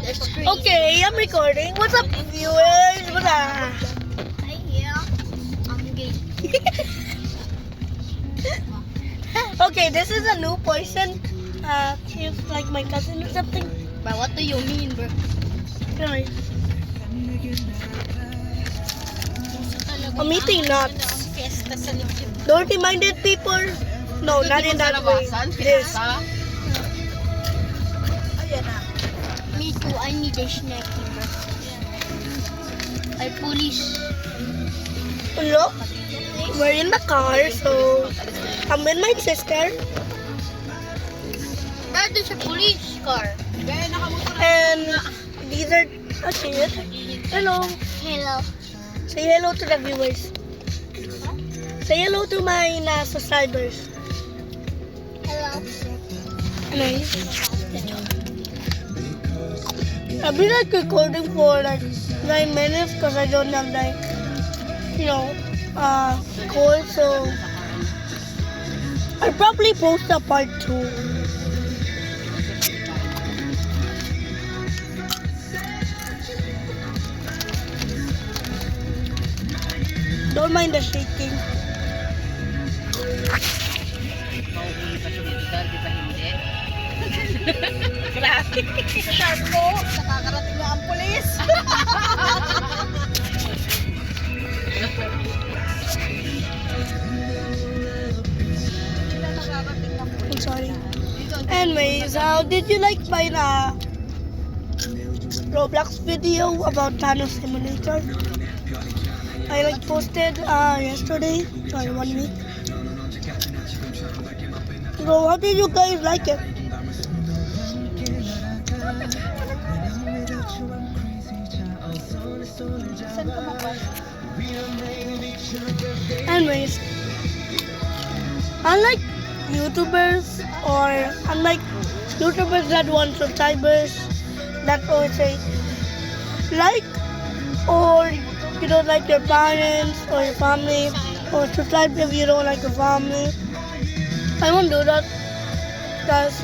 It's crazy. Okay, I'm recording. What's up, viewers? What's up? Hi, yeah. I'm gay. Okay, this is a new person. She's like my cousin or something. But what do you mean, bro? Anyway, I'm eating nuts. Fiesta sa YouTube. Dirty-minded people? No, not in that way. This. Ayan na. Me too. I need a snacky, bro. Ay, police. Look, we're in the car, so I'm with my sister. Dad, there's a police car. And these are a kid. Hello. Hello. Say hello to the viewers. Say hello to my subscribers. Hello. Anyway. I've been like recording for like 9 minutes because I don't have like, call, so I'll probably post a part 2. Don't mind the shaking. Grabe. Sharp po. Nakakarating na ang polis. I'm sorry. Anyways, did you like my Roblox video about Thanos Simulator? I posted yesterday, sorry, 1 week. So how did you guys like it? Anyways, unlike YouTubers that want subscribers that always say like, or you don't like your parents or your family, or subscribe if you don't like your family. I won't do that because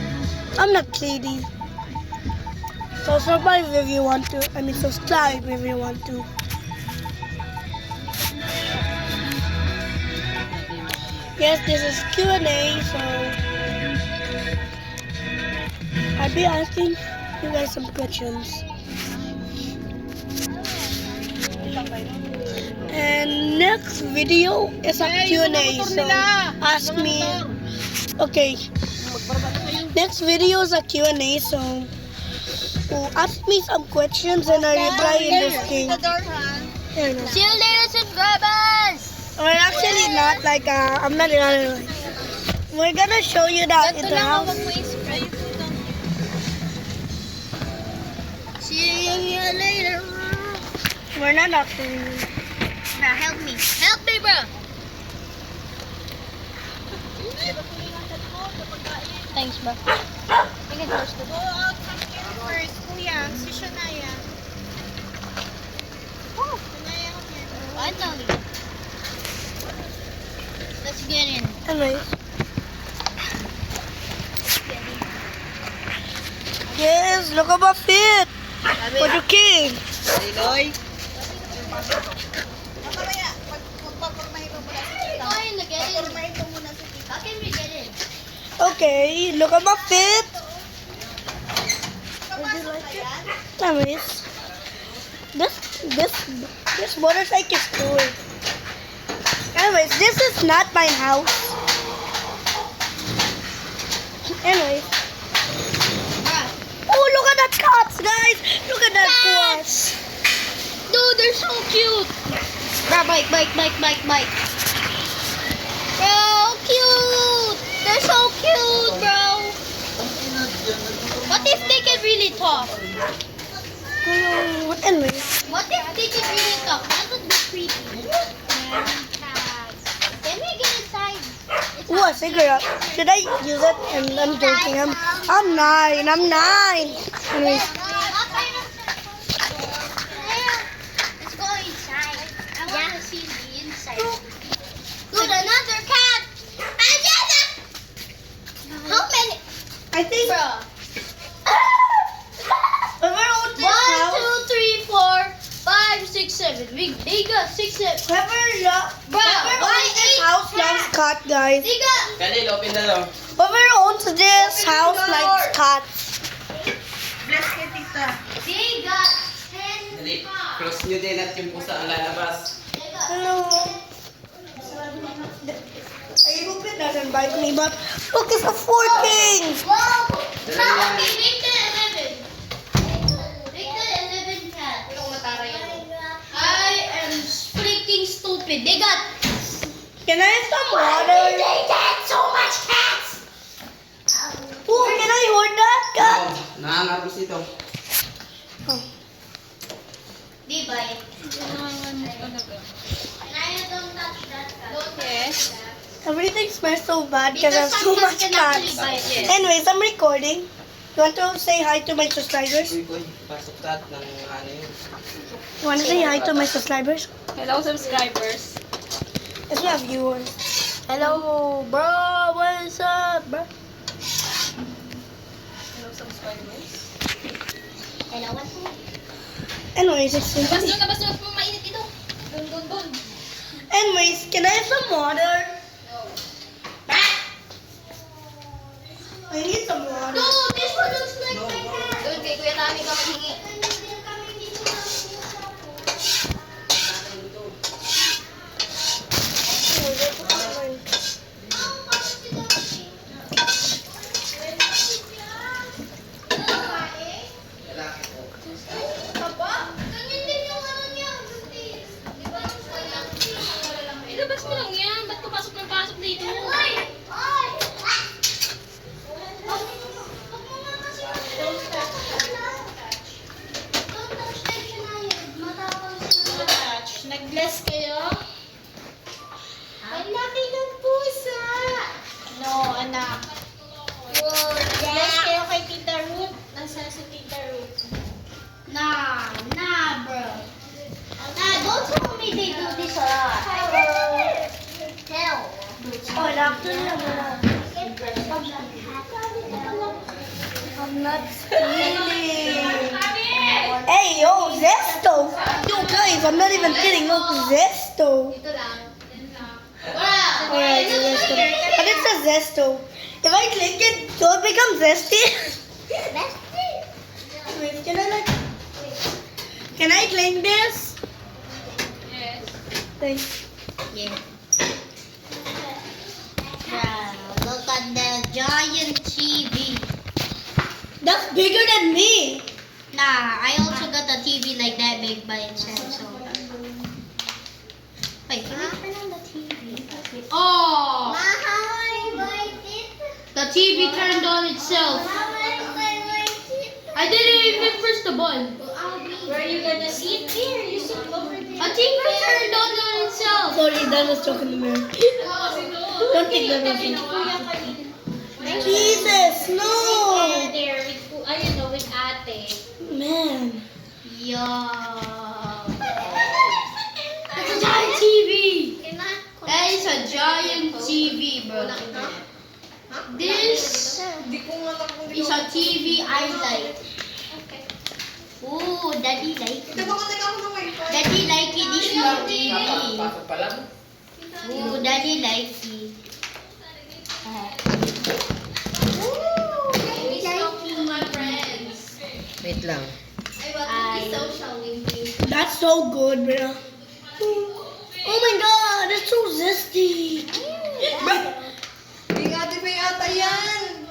I'm not greedy. So subscribe if you want to. Subscribe if you want to. Yes, this is Q&A, so I'll be asking you guys some questions. And next video is a Q&A, so ask me. Okay, next video is a Q&A, so ask me some questions and I'll reply in this thing. See you later, subscribers! Or actually not, I'm not gonna. We're gonna show you that in the house. See you later. We're not actually. Now help me. Help me, bro. Thanks, bro. I can toast it. Go out first, kuya. Si Shania. Oh, Shania ko yan. finally. Let's get in. Anyways. Yes, look at my feet. What you king? Mamaya, pagpapurmahin ko muna si Tita. Fine, get in. Pagpapurmahin ko muna si Tita. How can we get in? Okay, look at my feet. Papasok na yan. Anyways, this motorcycle is cool. Anyways, this is not my house. Anyways. Oh, look at that cats, guys. Look at that cats. Dude, they're so cute. Bro, bike. Bro, cute. They're so cute, bro. What if they can really talk? Anyways. What if they can really talk? That would be creepy. Can we get inside? Ooh, a cigarette. Should I use it? And I'm joking. I'm 9. Anyways. Let's go inside. I want to see the inside. Dude, another cat. How many? I think. Bro. We're They got 6 chips. Whoever Bro, why owns this 8? house loves cat, guys. They got. Khalil, open na daw. Whoever owns this house likes cats. Bless kay tita. They got 10. Dali, close nyo din at yung pusa ang lalabas. Hello. I hope it doesn't bite me, but look, it's a 14. Whoa! Dali No, yan. okay, make the 11. Make the 11 cat. I am freaking stupid. They got. Can I have some water? They got so much cats. Oh, can I hold that cat? Oh, nakangapos ito. Di ba? I don't touch that cat. Yes. Everything smells so bad because I have so some much can actually cats. bite it. Anyways, I'm recording. You want to say hi to my subscribers? Uy, pasok ka at ng ano yun. You want to say hi to my subscribers? Hello, subscribers. It's my viewers. Hello, bro. What's up, bro? Hello, subscribers. Hello, what's up? Anyways, it's Labas doon, mainit ito. Doon. Anyways, can I have some water? I need some water. No, this one looks like my cat. Doon, kay Kuya Tami ka maghingi. Lalaki po. Ilabas mo lang yan. Ba't papasok ng pasok dito? Nag-bless kayo? Ang laki ng pusa! No, anak. Bless kayo kay Tita Ruth. Nasaan si Tita Ruth? Nah, bro. Don't tell me they do this a lot. Tell. Oh, doctor na wala. I'm not stealing. Hey, yo, Zesto. Yo, guys, I'm not even kidding. Look, Zesto. Dito lang. Alright, Zesto. But it says Zesto. If I click it, so it becomes Zesty. Wait, can I claim this? Yes. Thanks. Yeah. Look at the giant TV. That's bigger than me. Nah, I also got a TV like that big by itself. So. Wait, can I turn on the TV? Oh! The TV turned on itself. I didn't even press the button. Where are you gonna sit? Here, you sit over there. A TV turned on itself. Sorry, that was talking to me. Don't take that with you. Jesus, no! There, with ate. Man. Yo. That's a giant TV. That is a giant TV, bro. This is a TV I like. Ooh, Daddy like it. Daddy like it. This is your TV. Pasok pa lang. Ooh, Daddy like it. Ooh, Daddy like it. Wait lang. That's so good, bro. Oh my god, it's so zesty. Ate pa yata yan.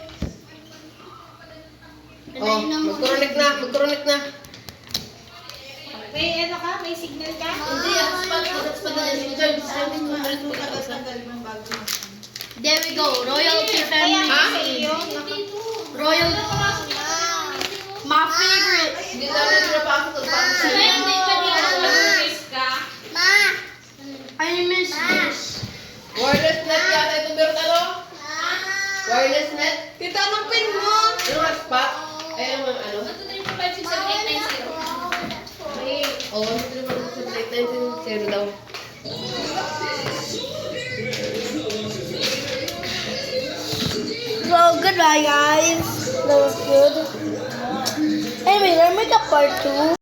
Oh, magkoronik na. May ano ka? May signal ka? There we go, royalty family. Royal, my favorite. I miss this. Wireless net yata ito, meron ano? Wireless net? Tita, anong pin mo? Ano hotspot? Ay, ano? 1, 2, 3, 4, 5, 6, 7, 8, 9, 0. Oo, 1, 2, 3, 4, 5, 6, 7, 8, 9, 10 daw. So, goodbye, guys. That was good. Anyways, I'll make a part 2.